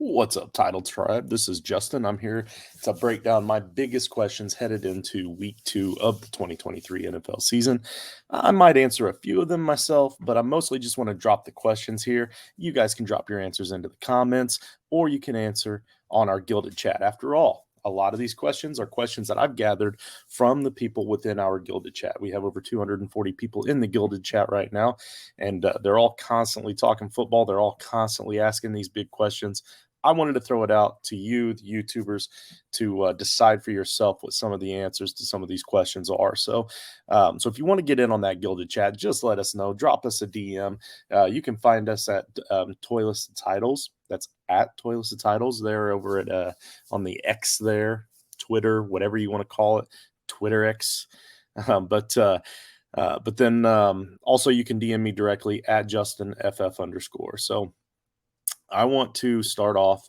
What's up, Title Tribe? This is Justin. I'm here to break down my biggest questions headed into week 2 of the 2023 NFL season. I might answer a few of them myself, but I mostly just want to drop the questions here. You guys can drop your answers into the comments, or you can answer on our Gilded Chat. After all, a lot of these questions are questions that I've gathered from the people within our Gilded Chat. We have over 240 people in the Gilded Chat right now, and they're all constantly talking football. They're all constantly asking these big questions. I wanted to throw it out to you, the YouTubers, to decide for yourself what some of the answers to some of these questions are. So if you want to get in on that Gilded Chat, just let us know. Drop us a DM. You can find us at Toyless Titles. That's at Toyless Titles. They're over at on the X there, Twitter, whatever you want to call it, Twitter X. But then also you can DM me directly at JustinFF_. So I want to start off.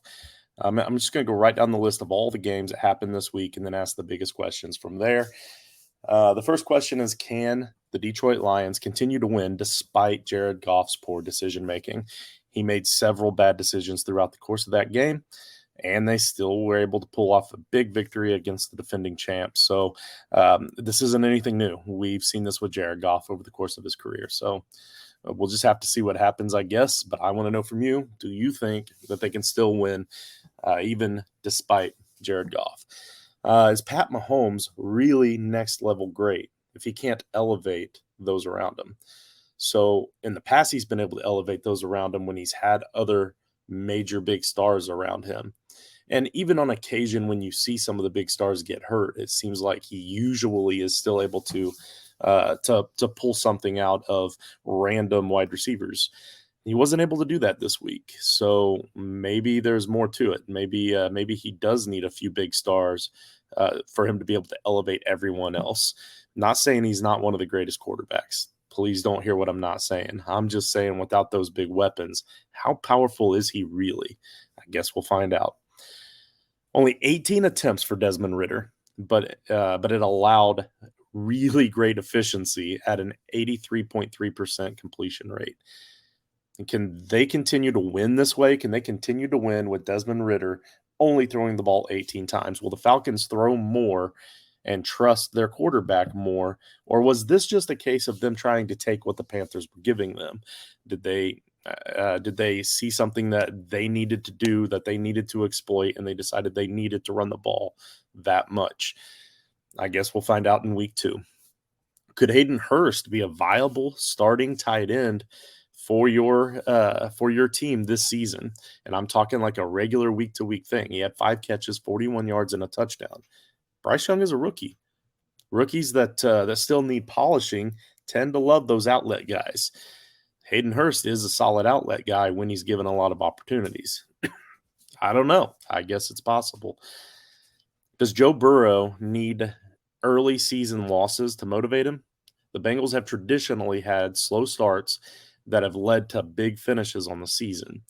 I'm just going to go right down the list of all the games that happened this week and then ask the biggest questions from there. The first question is, can the Detroit Lions continue to win despite Jared Goff's poor decision-making? He made several bad decisions throughout the course of that game, and they still were able to pull off a big victory against the defending champs. So this isn't anything new. We've seen this with Jared Goff over the course of his career. So we'll just have to see what happens, I guess. But I want to know from you, do you think that they can still win even despite Jared Goff? Is Pat Mahomes really next level great if he can't elevate those around him? So in the past, he's been able to elevate those around him when he's had other major big stars around him. And even on occasion, when you see some of the big stars get hurt, it seems like he usually is still able to pull something out of random wide receivers. He wasn't able to do that this week, so maybe there's more to it. Maybe he does need a few big stars for him to be able to elevate everyone else. Not saying he's not one of the greatest quarterbacks. Please don't hear what I'm not saying. I'm just saying without those big weapons, how powerful is he really? I guess we'll find out. Only 18 attempts for Desmond Ridder, but it allowed really great efficiency at an 83.3% completion rate. And can they continue to win this way? Can they continue to win with Desmond Ridder only throwing the ball 18 times? Will the Falcons throw more and trust their quarterback more? Or was this just a case of them trying to take what the Panthers were giving them? Did they see something that they needed to do, that they needed to exploit, and they decided they needed to run the ball that much? I guess we'll find out in week 2. Could Hayden Hurst be a viable starting tight end for your team this season? And I'm talking like a regular week-to-week thing. He had 5 catches, 41 yards, and a touchdown. Bryce Young is a rookie. Rookies that still need polishing tend to love those outlet guys. Hayden Hurst is a solid outlet guy when he's given a lot of opportunities. I don't know. I guess it's possible. Does Joe Burrow need early season losses to motivate him? The Bengals have traditionally had slow starts that have led to big finishes on the season.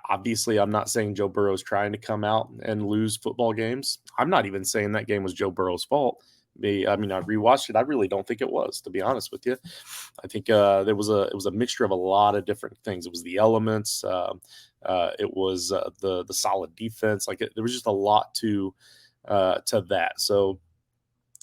Obviously, I'm not saying Joe Burrow's trying to come out and lose football games. I'm not even saying that game was Joe Burrow's fault. I rewatched it. I really don't think it was, to be honest with you. I think it was a mixture of a lot of different things. It was the elements. It was the solid defense. There was just a lot to that. So,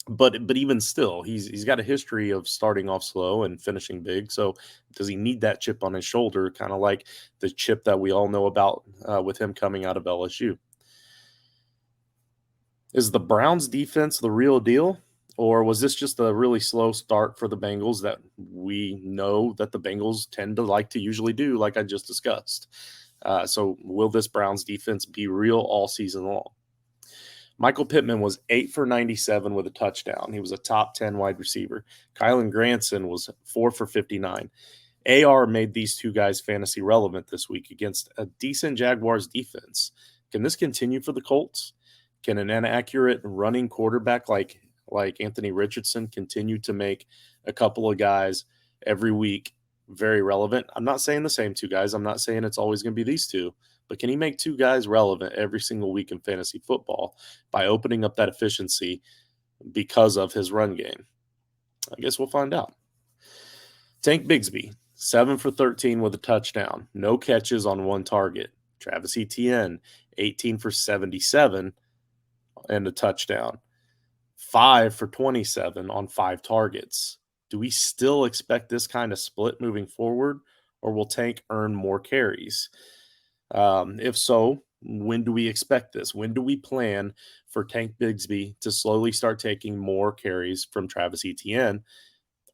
but even still, he's got a history of starting off slow and finishing big. So, does he need that chip on his shoulder, kind of like the chip that we all know about with him coming out of LSU? Is the Browns defense the real deal? Or was this just a really slow start for the Bengals that we know that the Bengals tend to like to usually do, like I just discussed? So will this Browns defense be real all season long? Michael Pittman was 8 for 97 with a touchdown. He was a top 10 wide receiver. Kylan Granson was 4 for 59. AR made these two guys fantasy relevant this week against a decent Jaguars defense. Can this continue for the Colts? Can an inaccurate running quarterback like Anthony Richardson continue to make a couple of guys every week very relevant? I'm not saying the same two guys. I'm not saying it's always going to be these two. But can he make two guys relevant every single week in fantasy football by opening up that efficiency because of his run game? I guess we'll find out. Tank Bigsby, 7 for 13 with a touchdown. No catches on one target. Travis Etienne, 18 for 77 and a touchdown. 5 for 27 on 5 targets. Do we still expect this kind of split moving forward, or will Tank earn more carries? If so, when do we expect this? When do we plan for Tank Bigsby to slowly start taking more carries from Travis Etienne,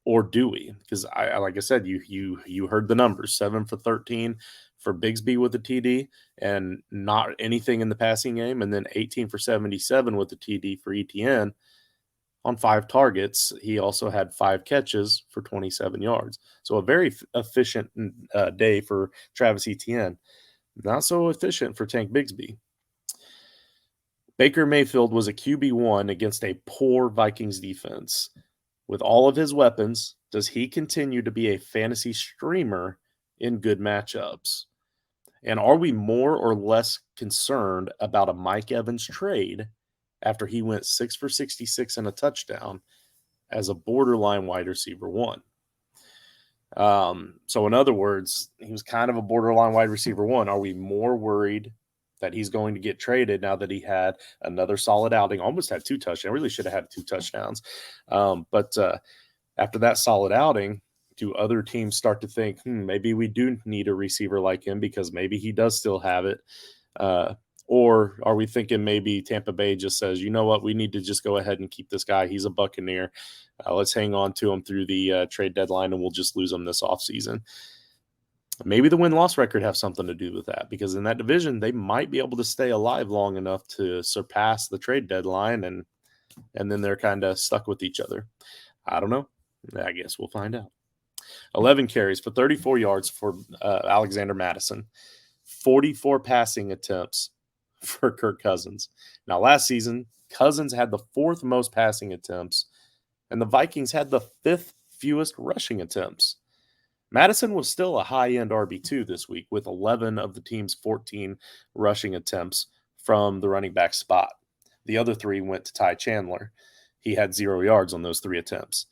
or do we? Because like I said, you heard the numbers: 7 for 13 for Bigsby with the TD, and not anything in the passing game, and then 18 for 77 with the TD for Etienne on 5 targets. He also had 5 catches for 27 yards. So a very efficient day for Travis Etienne. Not so efficient for Tank Bigsby. Baker Mayfield was a QB1 against a poor Vikings defense. With all of his weapons, does he continue to be a fantasy streamer in good matchups? And are we more or less concerned about a Mike Evans trade after he went 6 for 66 and a touchdown as a borderline wide receiver 1? So in other words, he was kind of a borderline wide receiver 1. Are we more worried that he's going to get traded now that he had another solid outing? Almost had 2 touchdowns. Really should have had 2 touchdowns. But after that solid outing, do other teams start to think, maybe we do need a receiver like him because maybe he does still have it? Or are we thinking maybe Tampa Bay just says, you know what, we need to just go ahead and keep this guy. He's a Buccaneer. Let's hang on to him through the trade deadline, and we'll just lose him this offseason. Maybe the win-loss record have something to do with that, because in that division, they might be able to stay alive long enough to surpass the trade deadline, and then they're kind of stuck with each other. I don't know. I guess we'll find out. 11 carries for 34 yards for Alexander Mattison. 44 passing attempts for Kirk Cousins. Now, last season, Cousins had the 4th most passing attempts, and the Vikings had the 5th fewest rushing attempts. Madison was still a high-end RB2 this week with 11 of the team's 14 rushing attempts from the running back spot. The other 3 went to Ty Chandler. He had 0 yards on those 3 attempts.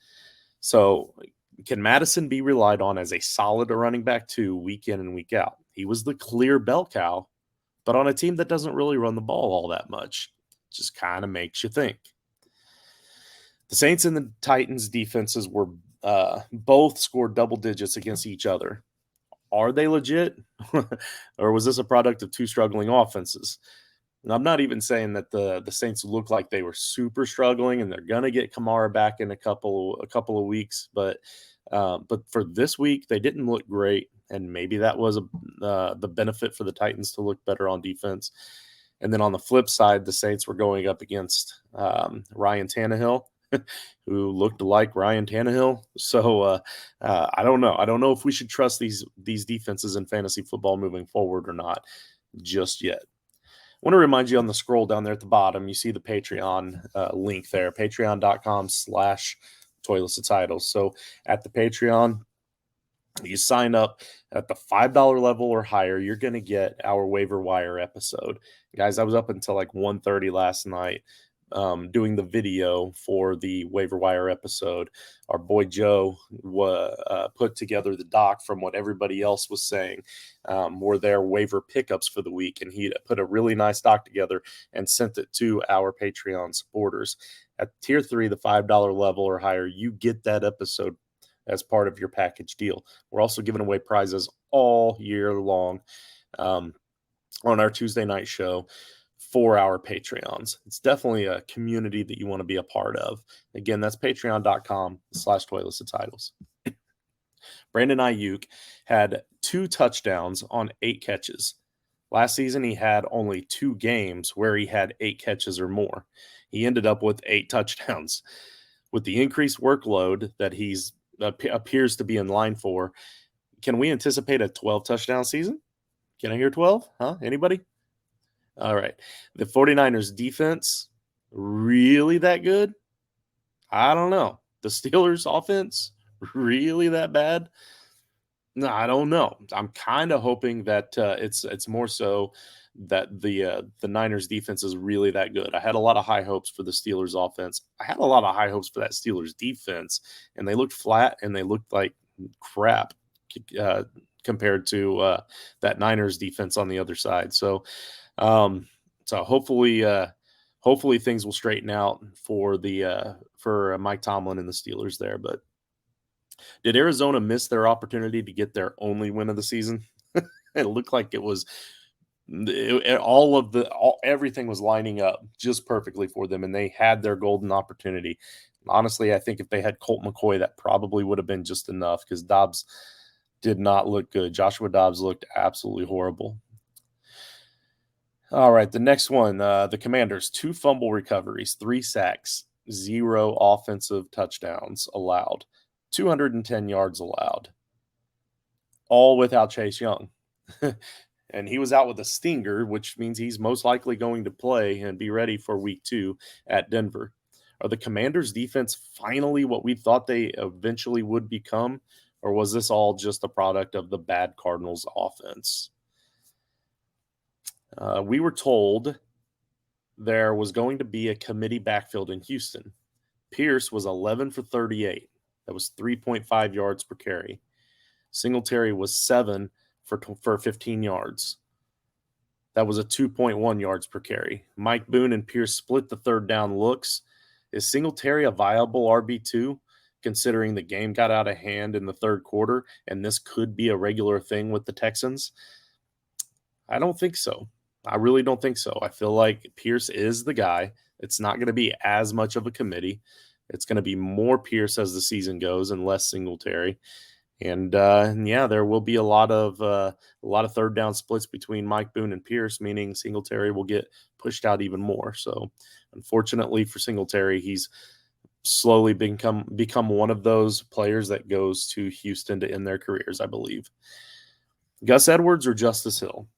So can Madison be relied on as a solid running back 2 week in and week out? He was the clear bell cow, but on a team that doesn't really run the ball all that much. Just kind of makes you think. The Saints and the Titans defenses were both scored double digits against each other. Are they legit? Or was this a product of 2 struggling offenses? And I'm not even saying that the Saints look like they were super struggling and they're going to get Kamara back in a couple of weeks. But for this week, they didn't look great. And maybe that was the benefit for the Titans to look better on defense. And then on the flip side, the Saints were going up against Ryan Tannehill, who looked like Ryan Tannehill. So I don't know. I don't know if we should trust these defenses in fantasy football moving forward or not just yet. I want to remind you on the scroll down there at the bottom, you see the Patreon link there, patreon.com/toilets titles. So at the Patreon, you sign up at the $5 level or higher, you're going to get our waiver wire episode. Guys, I was up until like 1:30 last night doing the video for the waiver wire episode. Our boy Joe put together the doc from what everybody else was saying were their waiver pickups for the week, and he put a really nice doc together and sent it to our Patreon supporters. At tier 3, the $5 level or higher, you get that episode as part of your package deal. We're also giving away prizes all year long on our Tuesday night show for our Patreons. It's definitely a community that you want to be a part of. Again, that's patreon.com/toilets titles. Brandon Ayuk had 2 touchdowns on 8 catches. Last season, he had only 2 games where he had 8 catches or more. He ended up with 8 touchdowns. With the increased workload that he's appears to be in line for, can we anticipate a 12 touchdown season? Can I hear 12? Huh? Anybody? All right. The 49ers defense, really that good? I don't know. The Steelers offense, really that bad? No, I don't know. I'm kind of hoping that it's more so that the Niners defense is really that good. I had a lot of high hopes for the Steelers offense. I had a lot of high hopes for that Steelers defense, and they looked flat and they looked like crap. compared to that Niners defense on the other side. So, um, hopefully things will straighten out for Mike Tomlin and the Steelers there. But did Arizona miss their opportunity to get their only win of the season? It looked like it was everything was lining up just perfectly for them, and they had their golden opportunity. Honestly, I think if they had Colt McCoy, that probably would have been just enough because Dobbs did not look good. Joshua Dobbs looked absolutely horrible. All right, the next one, the Commanders, 2 fumble recoveries, 3 sacks, 0 offensive touchdowns allowed, 210 yards allowed, all without Chase Young. And he was out with a stinger, which means he's most likely going to play and be ready for week 2 at Denver. Are the Commanders' defense finally what we thought they eventually would become, or was this all just a product of the bad Cardinals offense? We were told there was going to be a committee backfield in Houston. Pierce was 11 for 38. That was 3.5 yards per carry. Singletary was 7 for 15 yards. That was a 2.1 yards per carry. Mike Boone and Pierce split the third down looks. Is Singletary a viable RB2, considering the game got out of hand in the third quarter, and this could be a regular thing with the Texans? I don't think so. I really don't think so. I feel like Pierce is the guy. It's not going to be as much of a committee. It's going to be more Pierce as the season goes and less Singletary. And yeah, there will be a lot of third down splits between Mike Boone and Pierce, meaning Singletary will get pushed out even more. So, unfortunately for Singletary, he's slowly become one of those players that goes to Houston to end their careers, I believe. Gus Edwards or Justice Hill?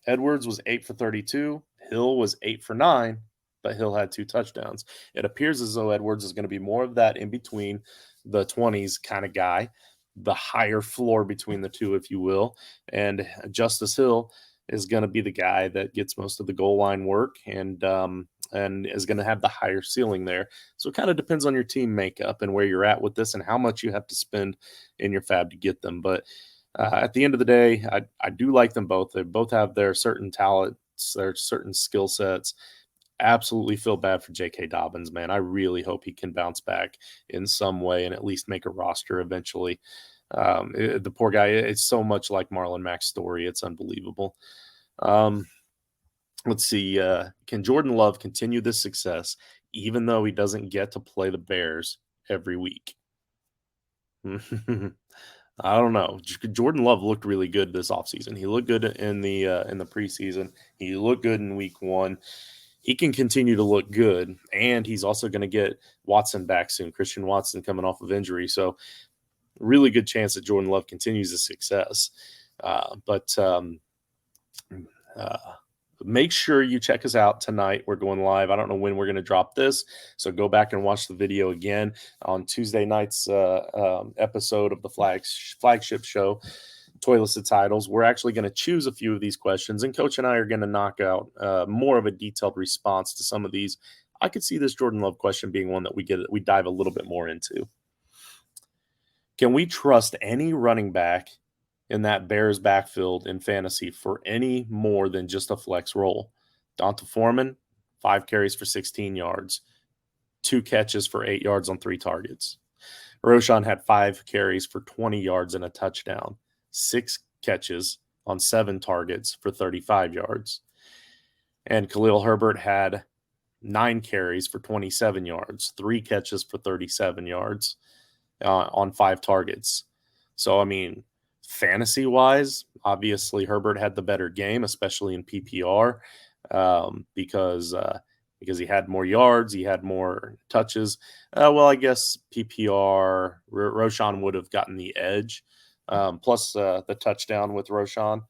Edwards was 8 for 32. Hill was 8 for 9, but Hill had 2 touchdowns. It appears as though Edwards is going to be more of that in between the 20s kind of guy, the higher floor between the two, if you will. And Justice Hill is going to be the guy that gets most of the goal line work and is going to have the higher ceiling there. So it kind of depends on your team makeup and where you're at with this and how much you have to spend in your fab to get them. But at the end of the day, I do like them both. They both have their certain talents, their certain skill sets. Absolutely feel bad for J.K. Dobbins, man. I really hope he can bounce back in some way and at least make a roster eventually. The poor guy, it's so much like Marlon Mack's story. It's unbelievable. Let's see. Can Jordan Love continue this success even though he doesn't get to play the Bears every week? I don't know. Jordan Love looked really good this offseason. He looked good in the preseason. He looked good in week 1. He can continue to look good, and he's also going to get Watson back soon. Christian Watson coming off of injury, so really good chance that Jordan Love continues his success. But make sure you check us out tonight. We're going live. I don't know when we're going to drop this, so go back and watch the video again on Tuesday night's episode of the flagship show, Toilets Titles. We're actually going to choose a few of these questions, and Coach and I are going to knock out more of a detailed response to some of these. I could see this Jordan Love question being one that we dive a little bit more into. Can we trust any running back in that Bears backfield in fantasy for any more than just a flex role? Donta Foreman, 5 carries for 16 yards, 2 catches for 8 yards on 3 targets. Roschon had 5 carries for 20 yards and a touchdown, 6 catches on 7 targets for 35 yards. And Khalil Herbert had 9 carries for 27 yards, 3 catches for 37 yards on 5 targets. So, I mean, fantasy-wise, obviously Herbert had the better game, especially in PPR, because he had more yards, he had more touches. Well, I guess PPR, Roschon would have gotten the edge, plus the touchdown with Roschon.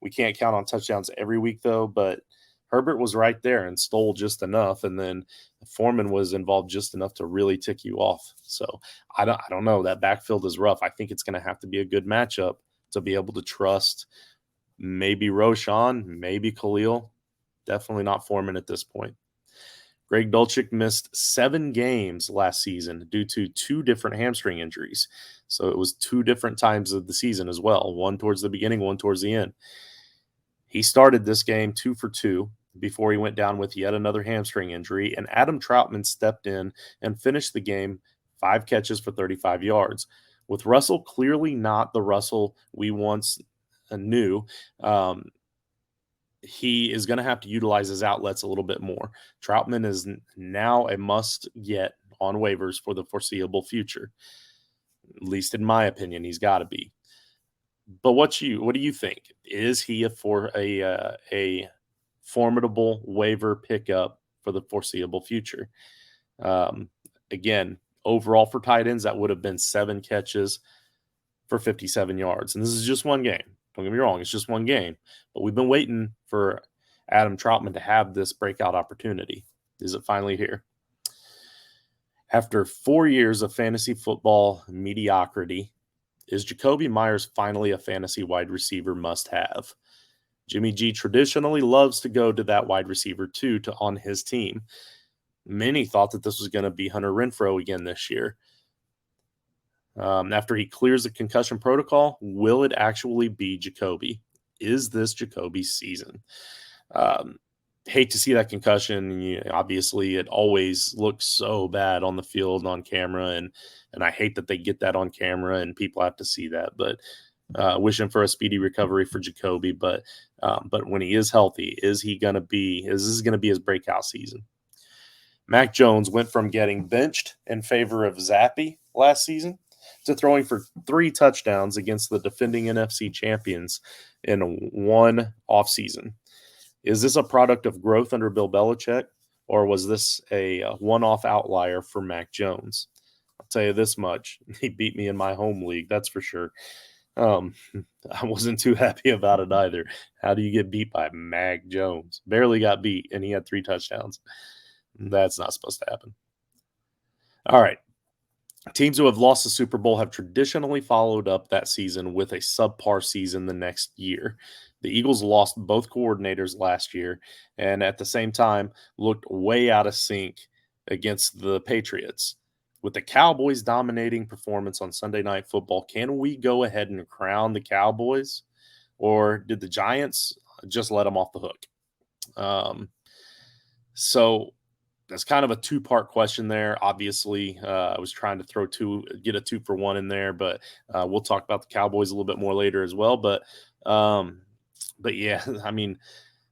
We can't count on touchdowns every week, though, but Herbert was right there and stole just enough, and then Foreman was involved just enough to really tick you off. So I don't know. That backfield is rough. I think it's going to have to be a good matchup to be able to trust maybe Roschon, maybe Khalil. Definitely not Foreman at this point. Greg Dulcich missed 7 games last season due to 2 different hamstring injuries. So it was 2 different times of the season as well, one towards the beginning, one towards the end. He started this game 2 for 2 before he went down with yet another hamstring injury, and Adam Troutman stepped in and finished the game 5 catches for 35 yards. With Russell clearly not the Russell we once knew, he is going to have to utilize his outlets a little bit more. Troutman is now a must get on waivers for the foreseeable future. At least in my opinion, he's got to be. But what do you think? Is he a formidable waiver pickup for the foreseeable future? Again, overall for tight ends, that would have been 7 catches for 57 yards. And this is just one game. Don't get me wrong, it's just one game. But we've been waiting for Adam Troutman to have this breakout opportunity. Is it finally here? After 4 years of fantasy football mediocrity, is Jacoby Myers finally a fantasy wide receiver must-have? Jimmy G traditionally loves to go to that wide receiver too on his team. Many thought that this was going to be Hunter Renfrow again this year. After he clears the concussion protocol, will it actually be Jacoby? Is this Jacoby's season? Hate to see that concussion. Obviously, it always looks so bad on the field on camera, and I hate that they get that on camera and people have to see that. But wishing for a speedy recovery for Jacoby. But when he is healthy, is this going to be his breakout season? Mac Jones went from getting benched in favor of Zappy last season to throwing for 3 touchdowns against the defending NFC champions in one offseason. Is this a product of growth under Bill Belichick, or was this a one-off outlier for Mac Jones? I'll tell you this much. He beat me in my home league, that's for sure. I wasn't too happy about it either. How do you get beat by Mac Jones? Barely got beat, and he had 3 touchdowns. That's not supposed to happen. All right. Teams who have lost the Super Bowl have traditionally followed up that season with a subpar season the next year. The Eagles lost both coordinators last year and at the same time looked way out of sync against the Patriots. With the Cowboys' dominating performance on Sunday Night Football, can we go ahead and crown the Cowboys? Or did the Giants just let them off the hook? So that's kind of a 2-part question there. Obviously, I was trying to get a 2-for-1 in there, but we'll talk about the Cowboys a little bit more later as well. But yeah, I mean,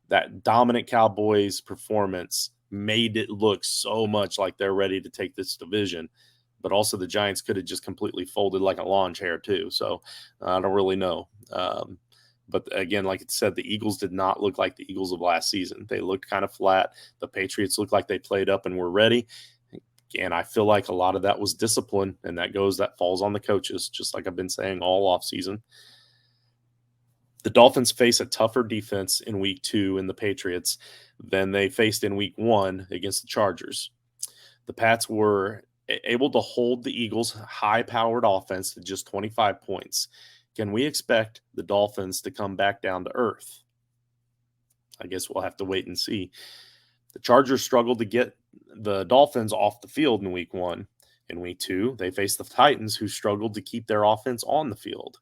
that dominant Cowboys performance made it look so much like they're ready to take this division. But also the Giants could have just completely folded like a lawn chair too. So I don't really know. But again, like I said, the Eagles did not look like the Eagles of last season. They looked kind of flat. The Patriots looked like they played up and were ready. And I feel like a lot of that was discipline, and that falls on the coaches, just like I've been saying all offseason. The Dolphins face a tougher defense in week 2 in the Patriots than they faced in week 1 against the Chargers. The Pats were able to hold the Eagles' high-powered offense to just 25 points. Can we expect the Dolphins to come back down to earth? I guess we'll have to wait and see. The Chargers struggled to get the Dolphins off the field in week 1. In week 2, they faced the Titans, who struggled to keep their offense on the field.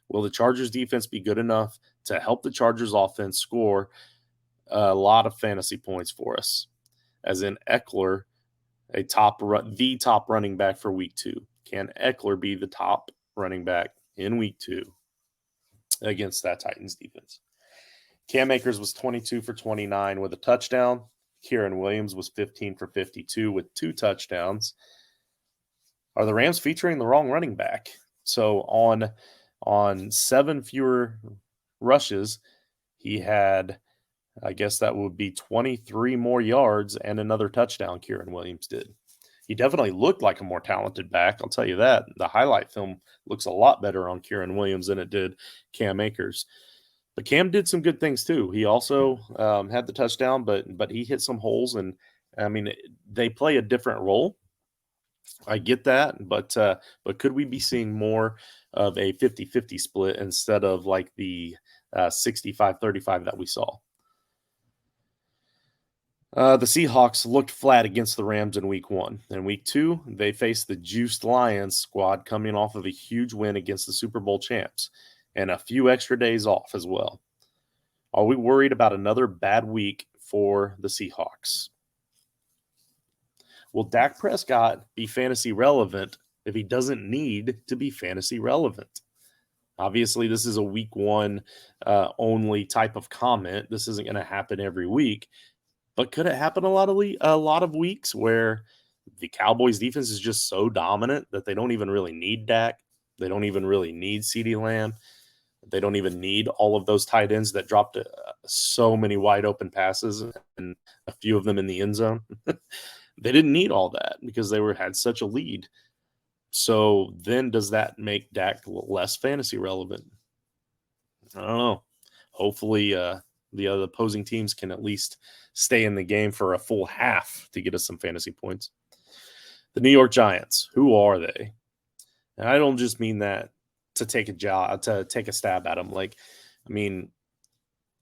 Will the Chargers defense be good enough to help the Chargers offense score a lot of fantasy points for us? As in Eckler, the top running back for week 2. Can Eckler be the top running back in week 2 against that Titans defense? Cam Akers was 22 for 29 with a touchdown. Kieran Williams was 15 for 52 with 2 touchdowns. Are the Rams featuring the wrong running back? So on 7 fewer rushes, he had, I guess that would be 23 more yards and another touchdown. Kieran Williams did. He definitely looked like a more talented back. I'll tell you that. The highlight film looks a lot better on Kieran Williams than it did Cam Akers. But Cam did some good things too. He also had the touchdown, but he hit some holes. And, I mean, they play a different role. I get that. But could we be seeing more of a 50-50 split instead of like the 65-35 that we saw? The Seahawks looked flat against the Rams in week 1. In week 2, they faced the juiced Lions squad coming off of a huge win against the Super Bowl champs and a few extra days off as well. Are we worried about another bad week for the Seahawks? Will Dak Prescott be fantasy relevant if he doesn't need to be fantasy relevant? Obviously, this is a week 1 only type of comment. This isn't going to happen every week. But could it happen a lot of weeks where the Cowboys defense is just so dominant that they don't even really need Dak? They don't even really need CeeDee Lamb. They don't even need all of those tight ends that dropped so many wide open passes and a few of them in the end zone. They didn't need all that because they had such a lead. So then does that make Dak less fantasy relevant? I don't know. Hopefully the other opposing teams can at least stay in the game for a full half to get us some fantasy points. The New York Giants, who are they? And I don't just mean that to take a stab at them. Like, I mean,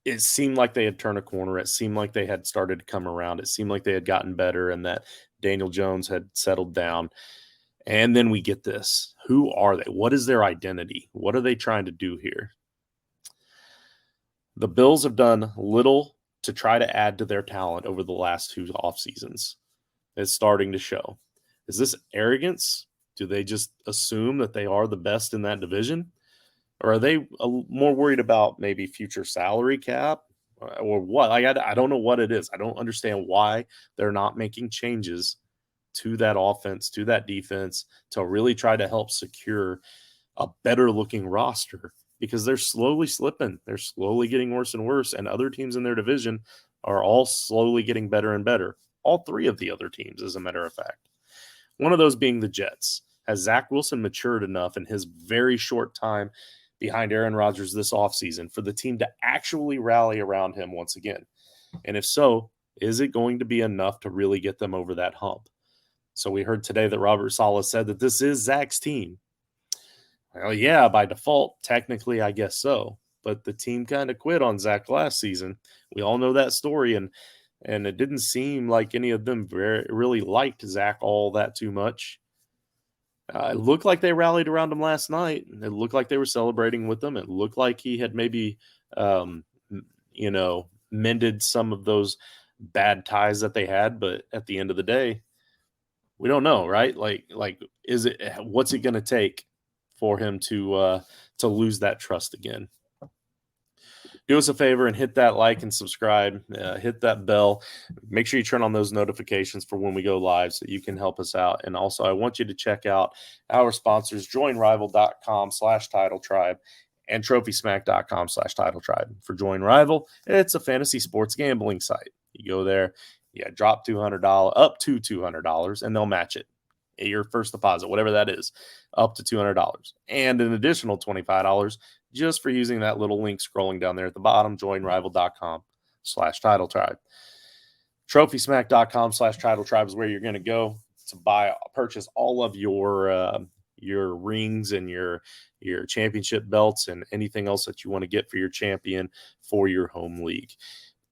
it seemed like they had turned a corner. It seemed like they had started to come around. It seemed like they had gotten better and that Daniel Jones had settled down. And then we get this. Who are they? What is their identity? What are they trying to do here? The Bills have done little to try to add to their talent over the last 2 off seasons. It's starting to show. Is this arrogance? Do they just assume that they are the best in that division? Or are they more worried about maybe future salary cap or what? I don't know what it is. I don't understand why they're not making changes to that offense, to that defense, to really try to help secure a better looking roster because they're slowly slipping. They're slowly getting worse and worse. And other teams in their division are all slowly getting better and better. All 3 of the other teams, as a matter of fact. One of those being the Jets. Has Zach Wilson matured enough in his very short time behind Aaron Rodgers this offseason for the team to actually rally around him once again? And if so, is it going to be enough to really get them over that hump? So we heard today that Robert Saleh said that this is Zach's team. Well, yeah, by default, technically, I guess so. But the team kind of quit on Zach last season. We all know that story, and it didn't seem like any of them really liked Zach all that too much. It looked like they rallied around him last night. It looked like they were celebrating with him. It looked like he had maybe, mended some of those bad ties that they had. But at the end of the day, we don't know, right? Is it what's it going to take for him to lose that trust again? Do us a favor and hit that like and subscribe. Hit that bell. Make sure you turn on those notifications for when we go live so you can help us out. And also, I want you to check out our sponsors, joinrival.com/titletribe and trophysmack.com/titletribe. For Join Rival, it's a fantasy sports gambling site. You go there, drop $200, up to $200, and they'll match it. Your first deposit, whatever that is, up to $200. And an additional $25 just for using that little link scrolling down there at the bottom, joinrival.com/titletribe. Trophysmack.com/titletribe is where you're going to go to purchase all of your rings and your championship belts and anything else that you want to get for your champion for your home league.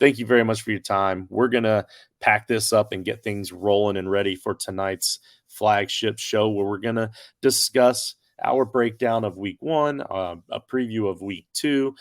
Thank you very much for your time. We're going to pack this up and get things rolling and ready for tonight's flagship show where we're going to discuss our breakdown of week 1, a preview of week 2,